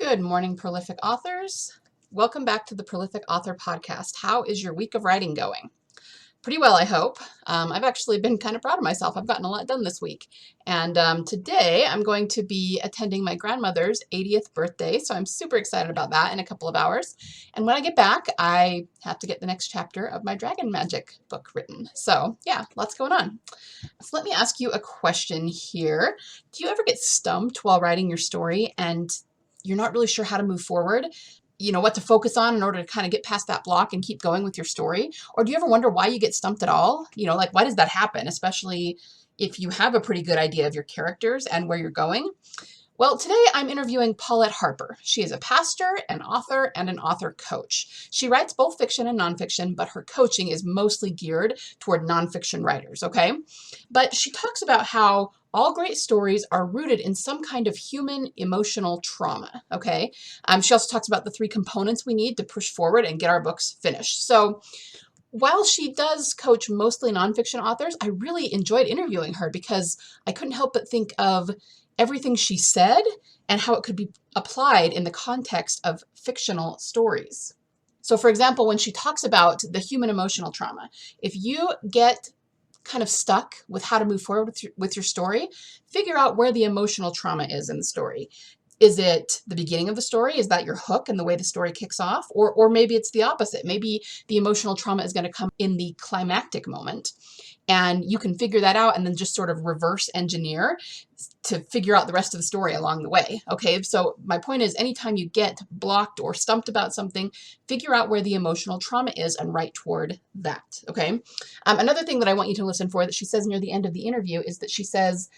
Good morning, prolific authors. Welcome back to the Prolific Author Podcast. How is your week of writing going? Pretty well, I hope. I've actually been kind of proud of myself. I've gotten a lot done this week. And today I'm going to be attending my grandmother's 80th birthday. So I'm super excited about that in a couple of hours. And when I get back, I have to get the next chapter of my Dragon Magic book written. So yeah, lots going on. So let me ask you a question here. Do you ever get stumped while writing your story and you're not really sure how to move forward? You know, what to focus on in order to kind of get past that block and keep going with your story? Or do you ever wonder why you get stumped at all? You know, like, why does that happen? Especially if you have a pretty good idea of your characters and where you're going. Well, today I'm interviewing Paulette Harper. She is a pastor, an author, and an author coach. She writes both fiction and nonfiction, but her coaching is mostly geared toward nonfiction writers, okay? But she talks about how all great stories are rooted in some kind of human emotional trauma, okay? She also talks about the 3 components we need to push forward and get our books finished. So while she does coach mostly nonfiction authors, I really enjoyed interviewing her because I couldn't help but think of everything she said and how it could be applied in the context of fictional stories. So for example, when she talks about the human emotional trauma, if you get kind of stuck with how to move forward with your story, figure out where the emotional trauma is in the story. Is it the beginning of the story? Is that your hook and the way the story kicks off? Or maybe it's the opposite. Maybe the emotional trauma is going to come in the climactic moment. And you can figure that out and then just sort of reverse engineer to figure out the rest of the story along the way. Okay, so my point is, anytime you get blocked or stumped about something, figure out where the emotional trauma is and write toward that. Okay, another thing that I want you to listen for that she says near the end of the interview is that she says,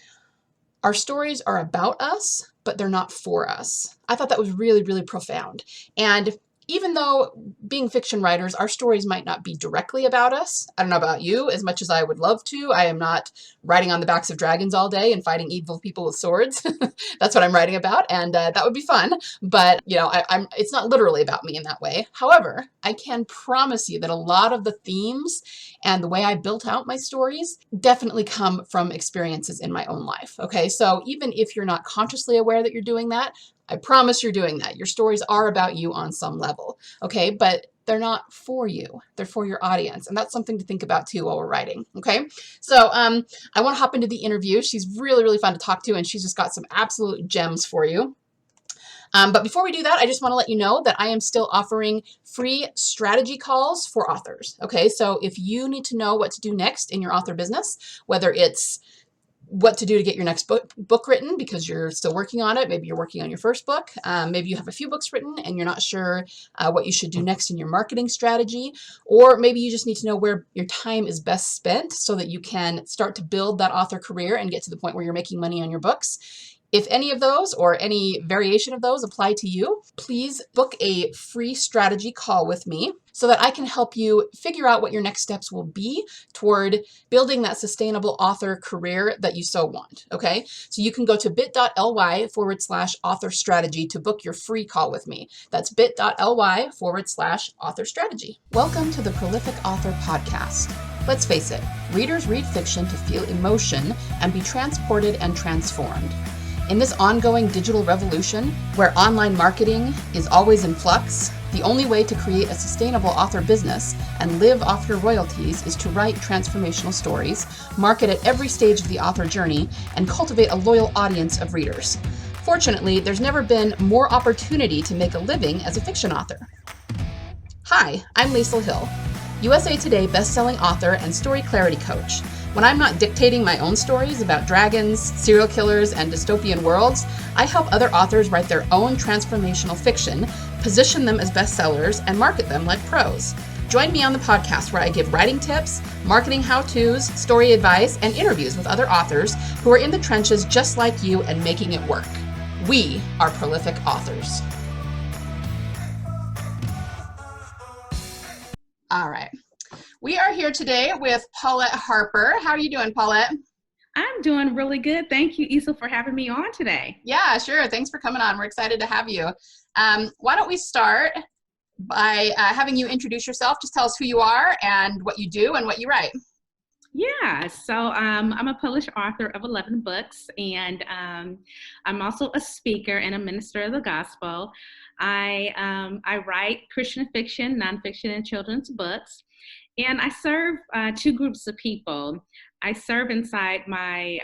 our stories are about us, but they're not for us. I thought that was really, really profound. And even though being fiction writers, our stories might not be directly about us. I don't know about you, as much as I would love to. I am not riding on the backs of dragons all day and fighting evil people with swords. That's what I'm writing about, and that would be fun. But you know, it's not literally about me in that way. However, I can promise you that a lot of the themes and the way I built out my stories definitely come from experiences in my own life. Okay, so even if you're not consciously aware that you're doing that, I promise you're doing that. Your stories are about you on some level, okay? But they're not for you. They're for your audience. And that's something to think about too while we're writing, okay? So I want to hop into the interview. She's really, really fun to talk to, and she's just got some absolute gems for you. But before we do that, I just want to let you know that I am still offering free strategy calls for authors, okay? So if you need to know what to do next in your author business, whether it's what to do to get your next book written because you're still working on it. Maybe you're working on your first book. Maybe you have a few books written and you're not sure what you should do next in your marketing strategy. Or maybe you just need to know where your time is best spent so that you can start to build that author career and get to the point where you're making money on your books. If any of those or any variation of those apply to you, please book a free strategy call with me so that I can help you figure out what your next steps will be toward building that sustainable author career that you so want, okay? So you can go to bit.ly/author strategy to book your free call with me. That's bit.ly/author strategy. Welcome to the Prolific Author Podcast. Let's face it, readers read fiction to feel emotion and be transported and transformed. In this ongoing digital revolution, where online marketing is always in flux, the only way to create a sustainable author business and live off your royalties is to write transformational stories, market at every stage of the author journey, and cultivate a loyal audience of readers. Fortunately, there's never been more opportunity to make a living as a fiction author. Hi, I'm Liesl Hill, USA Today bestselling author and story clarity coach. When I'm not dictating my own stories about dragons, serial killers, and dystopian worlds, I help other authors write their own transformational fiction, position them as bestsellers, and market them like pros. Join me on the podcast where I give writing tips, marketing how-tos, story advice, and interviews with other authors who are in the trenches just like you and making it work. We are prolific authors. All right. We are here today with Paulette Harper. How are you doing, Paulette? I'm doing really good. Thank you, Issa, for having me on today. Yeah, sure. Thanks for coming on. We're excited to have you. Why don't we start by having you introduce yourself? Just tell us who you are and what you do and what you write. Yeah, so I'm a published author of 11 books, and I'm also a speaker and a minister of the gospel. I write Christian fiction, nonfiction, and children's books, and I serve two groups of people. I serve inside my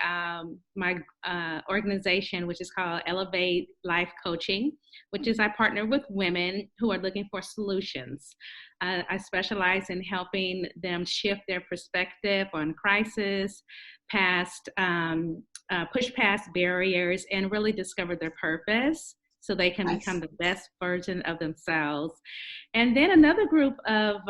organization, which is called Elevate Life Coaching, which is I partner with women who are looking for solutions. I specialize in helping them shift their perspective on crisis, push past barriers, and really discover their purpose so they can become Nice. the best version of themselves. And then another group of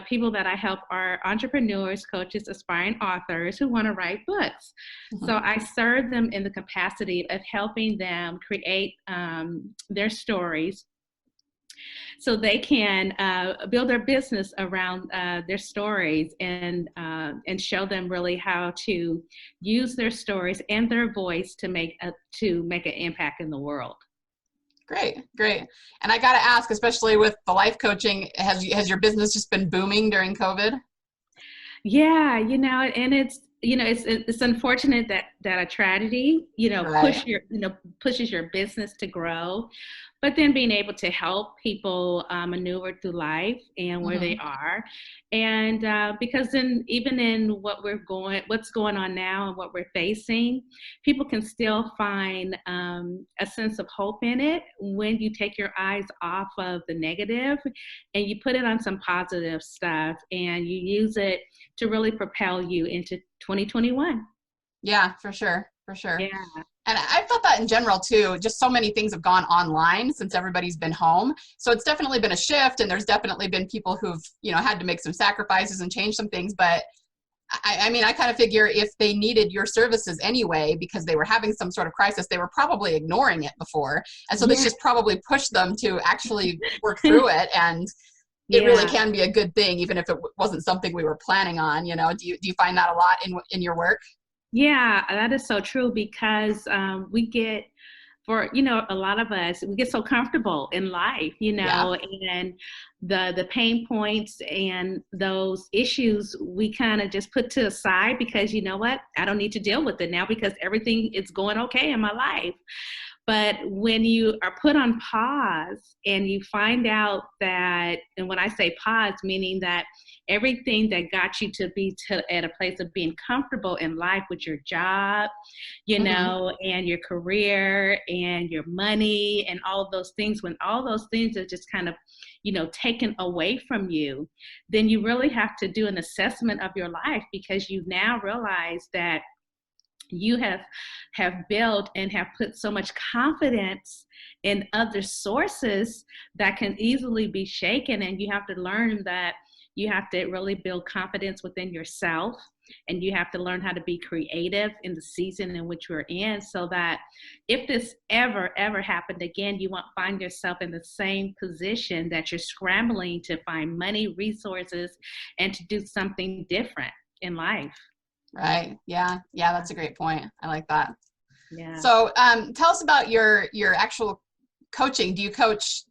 people that I help are entrepreneurs, coaches, aspiring authors who want to write books. Mhm. So I serve them in the capacity of helping them create their stories so they can build their business around their stories and show them really how to use their stories and their voice to make an impact in the world. Great, great. And I got to ask, especially with the life coaching, has your business just been booming during COVID? Yeah, and it's unfortunate that a tragedy, Right. pushes your business to grow, but then being able to help people maneuver through life and where they Hmm. are, and because then even in what's going on now and what we're facing, people can still find a sense of hope in it when you take your eyes off of the negative and you put it on some positive stuff and you use it to really propel you into 2021. Yeah, for sure, for sure. Yeah. And I've thought that in general too. Just so many things have gone online since everybody's been home. So it's definitely been a shift, and there's definitely been people who've, had to make some sacrifices and change some things. But I mean, I kind of figure if they needed your services anyway because they were having some sort of crisis, they were probably ignoring it before. And so this Yeah. just probably pushed them to actually work through it. And it really Yeah. can be a good thing, even if it wasn't something we were planning on. Do you find that a lot in your work? Yeah, that is so true because we get, for a lot of us, we get so comfortable in life, Yeah. and the pain points and those issues we kind of just put to the side because you know what, I don't need to deal with it now because everything is going okay in my life. But when you are put on pause and you find out that, and when I say pause, meaning that everything that got you to be at a place of being comfortable in life with your job, Hmm. and your career and your money and all of those things, when all those things are just kind of, taken away from you, then you really have to do an assessment of your life because you now realize that you have built and have put so much confidence in other sources that can easily be shaken, and you have to learn that you have to really build confidence within yourself, and you have to learn how to be creative in the season in which we're in so that if this ever happened again, you won't find yourself in the same position that you're scrambling to find money, resources, and to do something different in life. Right. Yeah. Yeah. That's a great point. I like that. Yeah. So, tell us about your actual coaching. Do you coach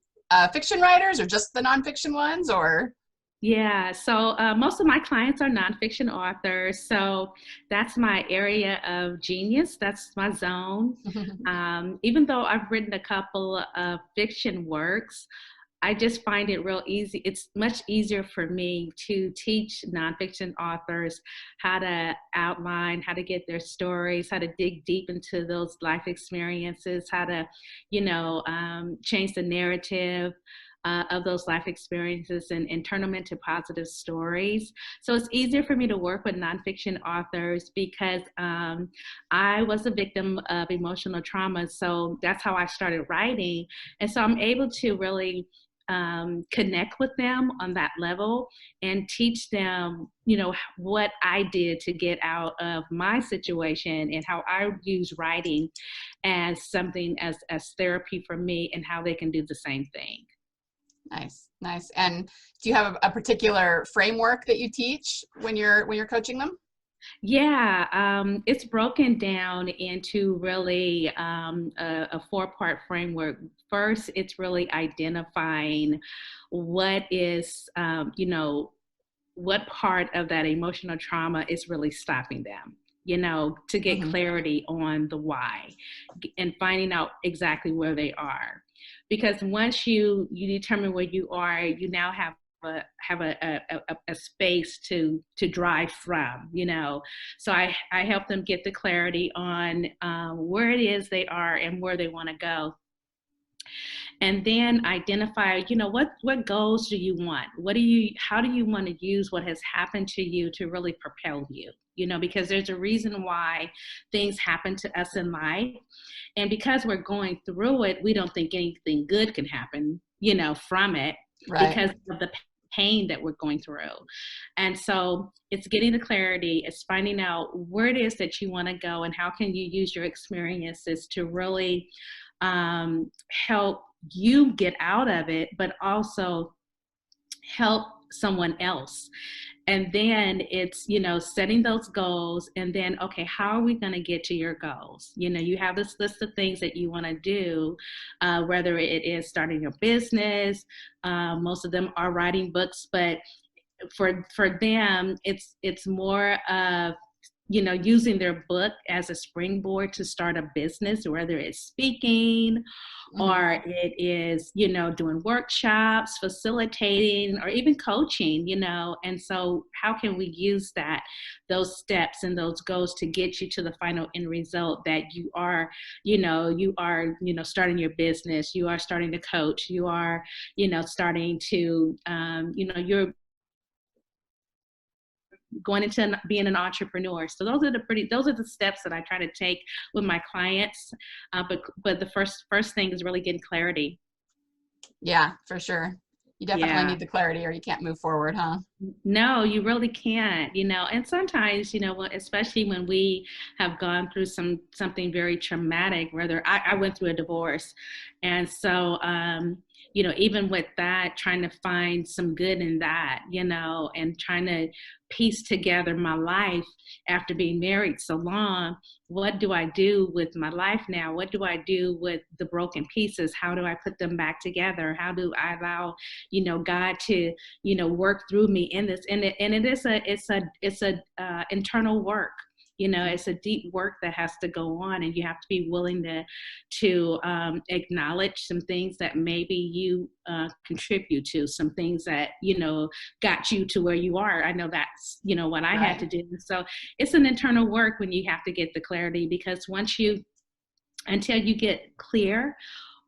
fiction writers or just the nonfiction ones, or? Yeah, so most of my clients are nonfiction authors. So that's my area of genius. That's my zone. Even though I've written a couple of fiction works, I just find it real easy. It's much easier for me to teach nonfiction authors how to outline, how to get their stories, how to dig deep into those life experiences, how to, change the narrative of those life experiences and turn them into positive stories. So it's easier for me to work with nonfiction authors because I was a victim of emotional trauma. So that's how I started writing. And so I'm able to really connect with them on that level and teach them, what I did to get out of my situation and how I use writing as something as therapy for me and how they can do the same thing. Nice, nice. And do you have a particular framework that you teach when you're coaching them? Yeah, it's broken down into really a four-part framework. First, it's really identifying what is, what part of that emotional trauma is really stopping them, you know, to get clarity on the why and finding out exactly where they are. Because once you determine where you are, you now have a space to drive from, you know. So I help them get the clarity on where it is they are and where they want to go. And then identify, you know, what goals do you want? How do you want to use what has happened to you to really propel you? You know, because there's a reason why things happen to us in life. And because we're going through it, we don't think anything good can happen, you know, from it, because of the pain that we're going through. And so it's getting the clarity, it's finding out where it is that you want to go and how can you use your experiences to really help you get out of it, but also help someone else. And then it's, you know, setting those goals and then, okay, how are we going to get to your goals? You know, you have this list of things that you want to do, whether it is starting your business, most of them are writing books, but for them, it's more of, you know, using their book as a springboard to start a business, whether it's speaking or it is, you know, doing workshops, facilitating, or even coaching, you know. And so how can we use those steps and those goals to get you to the final end result that you are starting your business, you are starting to coach, you are, you know, starting to, you're going into being an entrepreneur. So those are the steps that I try to take with my clients. But the first thing is really getting clarity. Yeah, for sure. You definitely need the clarity or you can't move forward, huh? No, you really can't, you know. And sometimes, you know, especially when we have gone through something very traumatic, whether I went through a divorce. And so, you know, even with that, trying to find some good in that, you know, and trying to piece together my life after being married so long. What do I do with my life now? What do I do with the broken pieces? How do I put them back together? How do I allow, you know, God to, you know, work through me in this? And it's a internal work. You know, it's a deep work that has to go on, and you have to be willing to acknowledge some things that maybe you contribute to, some things that, you know, got you to where you are. I know that's, you know, what I had to do. So it's an internal work when you have to get the clarity, because until you get clear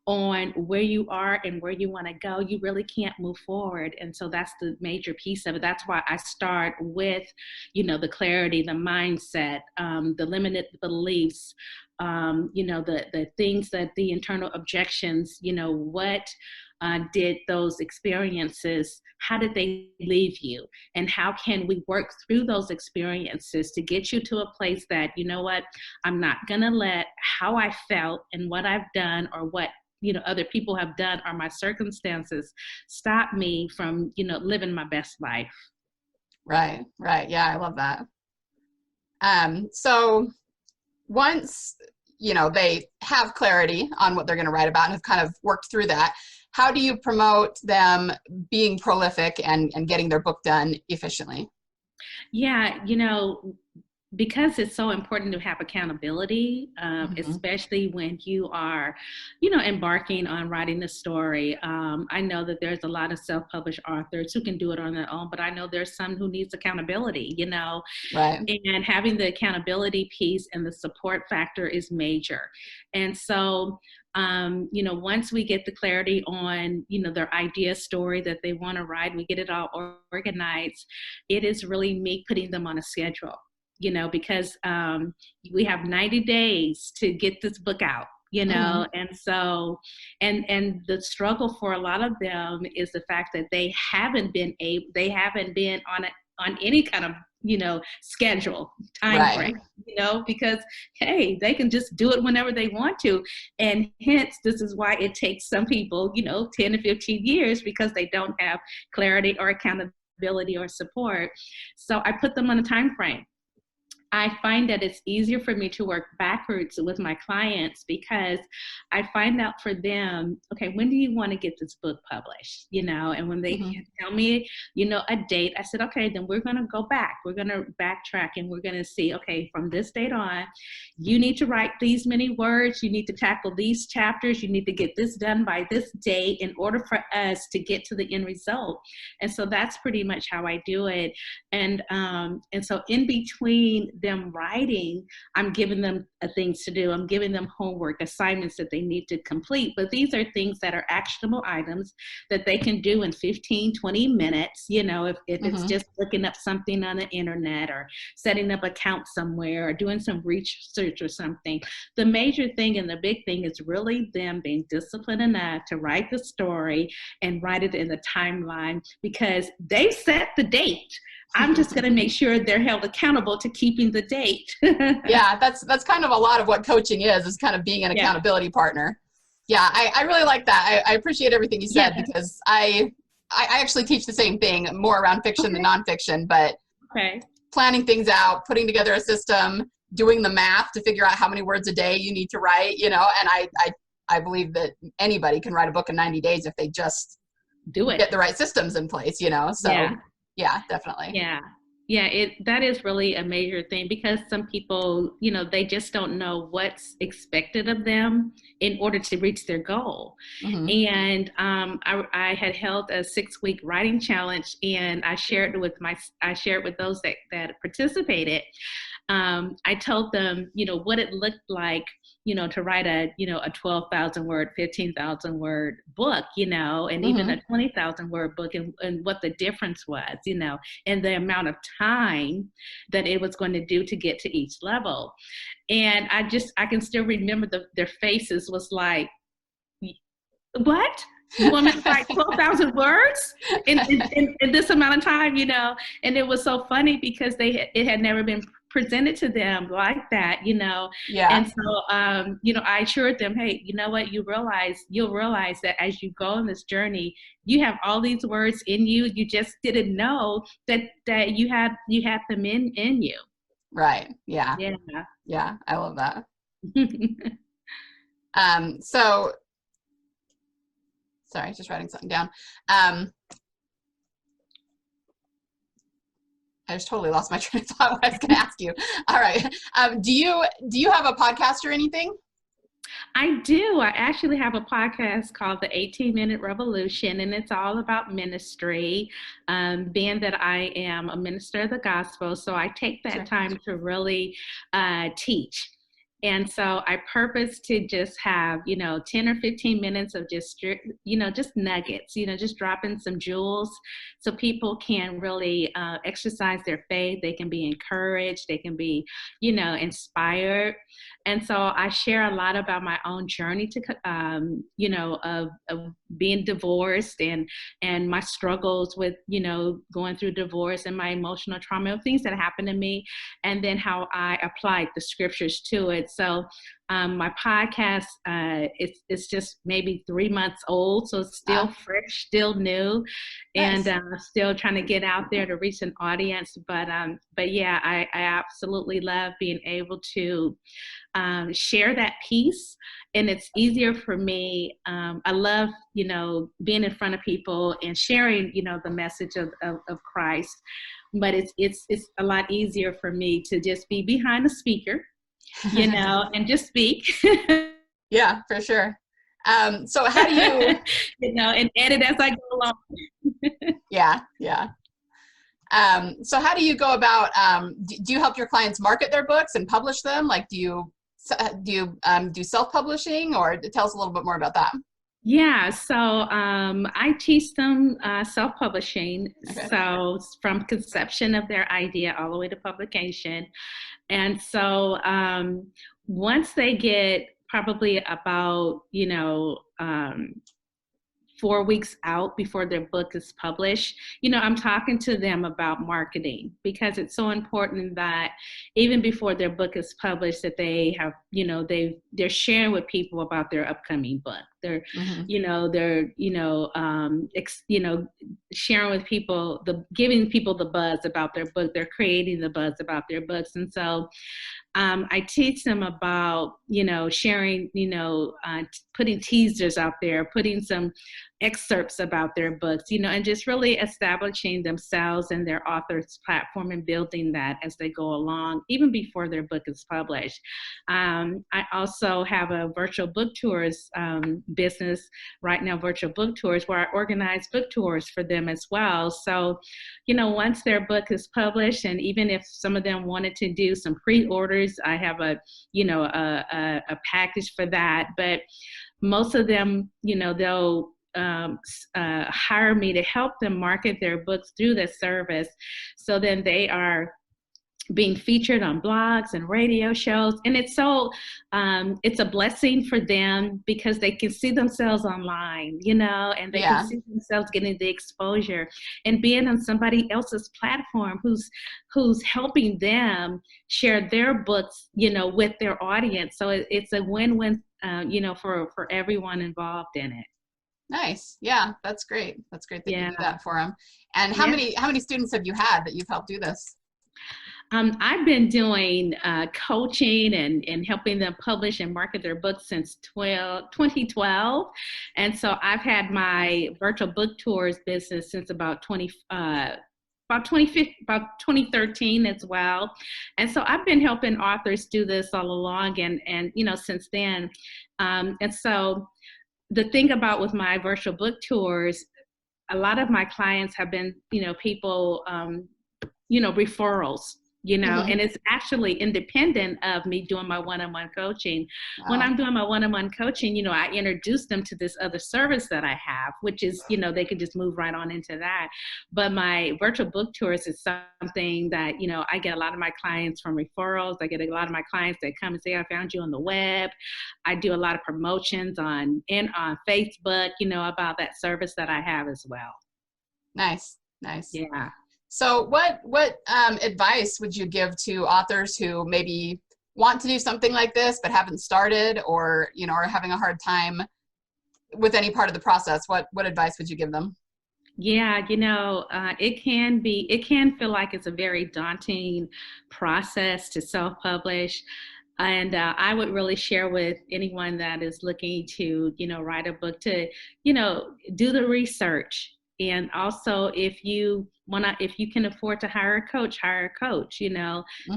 on where you are and where you want to go, you really can't move forward. And so that's the major piece of it. That's why I start with, you know, the clarity, the mindset, the limited beliefs, you know, the things that the internal objections, you know, what did those experiences, how did they leave you? And how can we work through those experiences to get you to a place that, you know what, I'm not going to let how I felt and what I've done or what, you know, other people have done or my circumstances stop me from, you know, living my best life. Right. Yeah, I love that. So once, you know, they have clarity on what they're going to write about and have kind of worked through that, how do you promote them being prolific and getting their book done efficiently? Yeah, you know, because it's so important to have accountability, especially when you are, you know, embarking on writing a story. I know that there's a lot of self-published authors who can do it on their own, but I know there's some who needs accountability, you know, and having the accountability piece and the support factor is major. And so, you know, once we get the clarity on, you know, their idea story that they want to write, we get it all organized. It is really me putting them on a schedule. You know, because we have 90 days to get this book out, you know, and so, and the struggle for a lot of them is the fact that they haven't been on any kind of, you know, schedule, time frame, you know, because, hey, they can just do it whenever they want to. And hence, this is why it takes some people, you know, 10 to 15 years, because they don't have clarity or accountability or support. So I put them on a time frame. I find that it's easier for me to work backwards with my clients, because I find out for them, okay, when do you want to get this book published? And when they tell me, a date, I said, okay, then we're going to go back. We're going to backtrack, and we're going to see, okay, from this date on, you need to write these many words. You need to tackle these chapters. You need to get this done by this date in order for us to get to the end result. And so that's pretty much how I do it. And so in between them writing, I'm giving them things to do. I'm giving them homework, assignments that they need to complete. But these are things that are actionable items that they can do in 15, 20 minutes, if it's just looking up something on the internet or setting up account somewhere or doing some research or something. The major thing and the big thing is really them being disciplined enough to write the story and write it in the timeline, because they set the date. I'm just going to make sure they're held accountable to keeping the date. Yeah, that's kind of a lot of what coaching is kind of being an accountability partner. Yeah, I really like that. I appreciate everything you said, because I actually teach the same thing, more around fiction than nonfiction, but planning things out, putting together a system, doing the math to figure out how many words a day you need to write, and I believe that anybody can write a book in 90 days if they just do it, get the right systems in place, so yeah, definitely. Yeah, that is really a major thing, because some people, they just don't know what's expected of them in order to reach their goal. And I had held a 6-week writing challenge, and I shared with those that participated. I told them, what it looked like, to write a 12,000 word, 15,000 word book, and even a 20,000 word book, and what the difference was, and the amount of time that it was going to do to get to each level. And I can still remember their faces was like, what? You want me to write 12,000 words in this amount of time, And it was so funny, because it had never been presented to them like that, Yeah. And so, I assured them, hey, you know what? You'll realize that as you go on this journey, you have all these words in you. You just didn't know that you had them in you. Right. Yeah. Yeah. I love that. So, sorry, just writing something down. I just totally lost my train of thought what I was going to ask you. All right. Do you have a podcast or anything? I do. I actually have a podcast called The 18-Minute Revolution, and it's all about ministry, being that I am a minister of the gospel. So I take that time to really teach. And so I purpose to just have, 10 or 15 minutes of just nuggets, just dropping some jewels so people can really exercise their faith. They can be encouraged. They can be, inspired. And so I share a lot about my own journey to, of being divorced and my struggles with, going through divorce and my emotional trauma, things that happened to me, and then how I applied the scriptures to it. So my podcast, it's just maybe 3 months old, so it's still fresh, still new, and still trying to get out there to reach an audience. But yeah, I absolutely love being able to share that piece, and it's easier for me. I love, being in front of people and sharing, the message of Christ, but it's a lot easier for me to just be behind the speaker, and just speak. Yeah, for sure. So how do you, and edit as I go along. Yeah. So how do you go about, do you help your clients market their books and publish them? Like, do you do self-publishing, or tell us a little bit more about that? Yeah, so I teach them self-publishing, so from conception of their idea all the way to publication. And so once they get probably about, 4 weeks out before their book is published, I'm talking to them about marketing, because it's so important that even before their book is published, that they have, they're sharing with people about their upcoming book. They're, they're, sharing with people, giving people the buzz about their book. They're creating the buzz about their books. And so I teach them about, sharing, putting teasers out there, putting some excerpts about their books, and just really establishing themselves and their author's platform and building that as they go along, even before their book is published. I also have a virtual book tours business right now, virtual book tours, where I organize book tours for them as well. So, once their book is published, and even if some of them wanted to do some pre-orders, I have a package for that. But most of them, they'll hire me to help them market their books through the service. So then they are being featured on blogs and radio shows. And it's so, it's a blessing for them because they can see themselves online, and they can see themselves getting the exposure and being on somebody else's platform who's helping them share their books, with their audience. So it's a win-win, for everyone involved in it. Nice. Yeah, that's great. That's great that you do that for them. And how many students have you had that you've helped do this? I've been doing coaching and helping them publish and market their books since 2012. And so I've had my virtual book tours business since about 2013 as well. And so I've been helping authors do this all along and since then. And so the thing about with my virtual book tours, a lot of my clients have been, people, referrals, and it's actually independent of me doing my one-on-one coaching. Wow. When I'm doing my one-on-one coaching, I introduce them to this other service that I have, which is, they could just move right on into that. But my virtual book tours is something that, I get a lot of my clients from referrals. I get a lot of my clients that come and say, I found you on the web. I do a lot of promotions on Facebook, about that service that I have as well. Nice. Nice. Yeah. So what advice would you give to authors who maybe want to do something like this but haven't started, or are having a hard time with any part of the process? What advice would you give them? Yeah, it can feel like it's a very daunting process to self-publish. And I would really share with anyone that is looking to, write a book to, do the research. And also, if you can afford to hire a coach,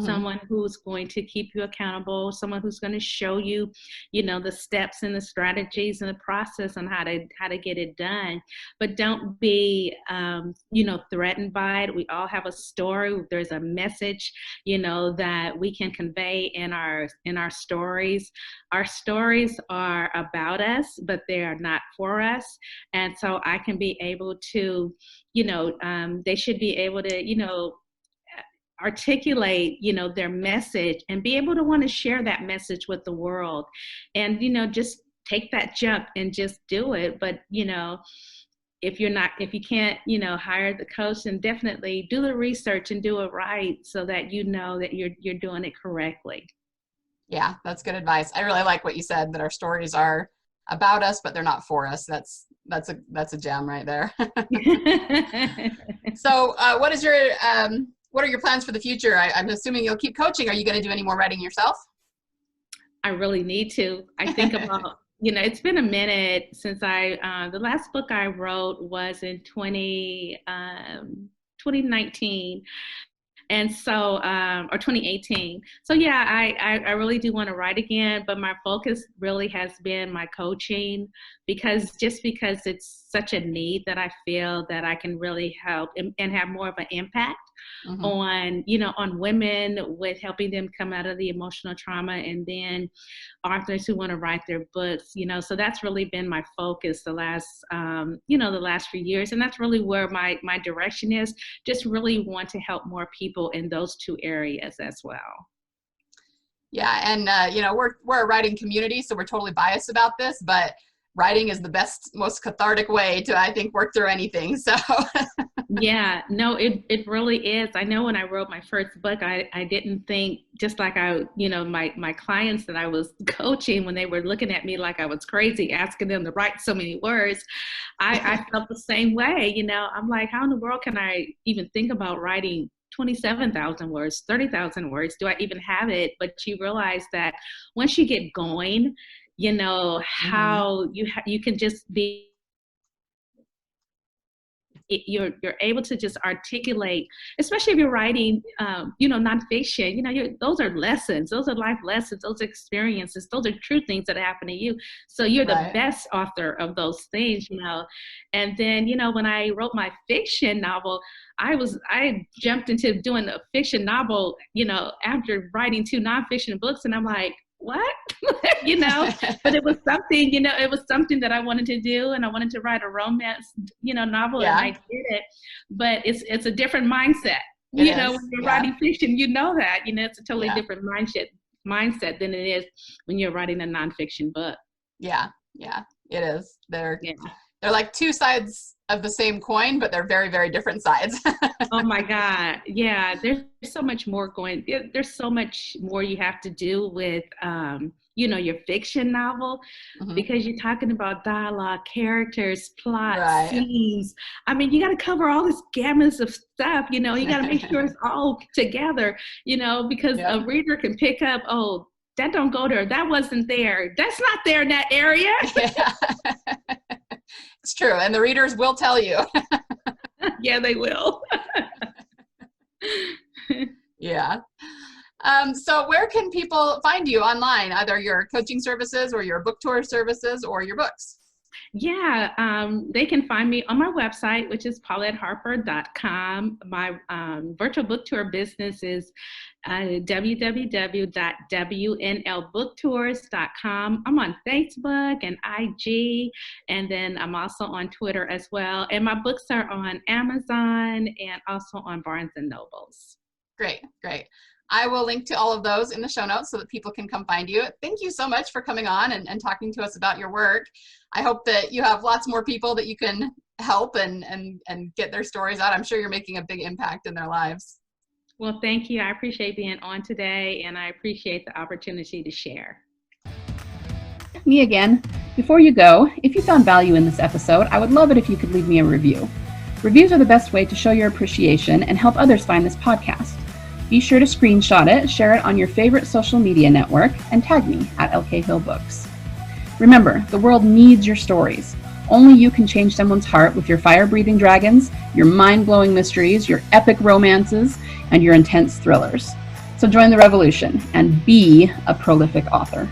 someone who's going to keep you accountable, someone who's going to show you, the steps and the strategies and the process on how to get it done. But don't be, threatened by it. We all have a story. There's a message, that we can convey in our stories. Our stories are about us, but they are not for us. And so I can be able to, they should be able to, articulate, their message and be able to want to share that message with the world. And, just take that jump and just do it. But, if you can't, hire the coach, then definitely do the research and do it right so that that you're doing it correctly. Yeah, that's good advice. I really like what you said, that our stories are about us, but they're not for us. That's a gem right there. So what are your plans for the future? I'm assuming you'll keep coaching. Are you going to do any more writing yourself? I really need to. I think about, it's been a minute since the last book I wrote was in 2019. And so, or 2018. So yeah, I really do want to write again, but my focus really has been my coaching, because it's such a need that I feel that I can really help and have more of an impact on, on women, with helping them come out of the emotional trauma, and then authors who want to write their books, so that's really been my focus the last, the last few years. And that's really where my direction is. Just really want to help more people in those two areas as well. Yeah. And, we're a writing community, so we're totally biased about this, but writing is the best, most cathartic way to, I think, work through anything. So yeah, no, it really is. I know when I wrote my first book, I didn't think, just like my clients that I was coaching, when they were looking at me like I was crazy, asking them to write so many words, I felt the same way. I'm like, how in the world can I even think about writing 27,000 words, 30,000 words? Do I even have it? But you realize that once you get going, how you can just be, you're able to just articulate, especially if you're writing, nonfiction. Those are lessons, those are life lessons, those experiences, those are true things that happen to you. So you're the best author of those things, And then, when I wrote my fiction novel, I jumped into doing a fiction novel, after writing 2 nonfiction books, and I'm like, what? But it was something, it was something that I wanted to do, and I wanted to write a romance, novel, and I did it. But it's a different mindset. When you're writing fiction, that, it's a totally different mindset than it is when you're writing a nonfiction book. Yeah, it is. They're like 2 sides of the same coin, but they're very, very different sides. Oh my God. Yeah. There's so much more there's so much more you have to do with, your fiction novel, because you're talking about dialogue, characters, plot, scenes. I mean, you got to cover all this gamut of stuff, you got to make sure it's all together, because a reader can pick up, oh, that don't go there. That wasn't there. That's not there in that area. It's true. And the readers will tell you. Yeah, they will. Yeah. So where can people find you online, either your coaching services or your book tour services or your books? Yeah, they can find me on my website, which is pauletteharper.com. My virtual book tour business is www.wnlbooktours.com. I'm on Facebook and IG, and then I'm also on Twitter as well. And my books are on Amazon and also on Barnes and Nobles. Great. I will link to all of those in the show notes so that people can come find you. Thank you so much for coming on and talking to us about your work. I hope that you have lots more people that you can help and get their stories out. I'm sure you're making a big impact in their lives. Well, thank you. I appreciate being on today, and I appreciate the opportunity to share. Me again. Before you go, if you found value in this episode, I would love it if you could leave me a review. Reviews are the best way to show your appreciation and help others find this podcast. Be sure to screenshot it, share it on your favorite social media network, and tag me at LK Hill Books. Remember, the world needs your stories. Only you can change someone's heart with your fire-breathing dragons, your mind-blowing mysteries, your epic romances, and your intense thrillers. So join the revolution and be a prolific author.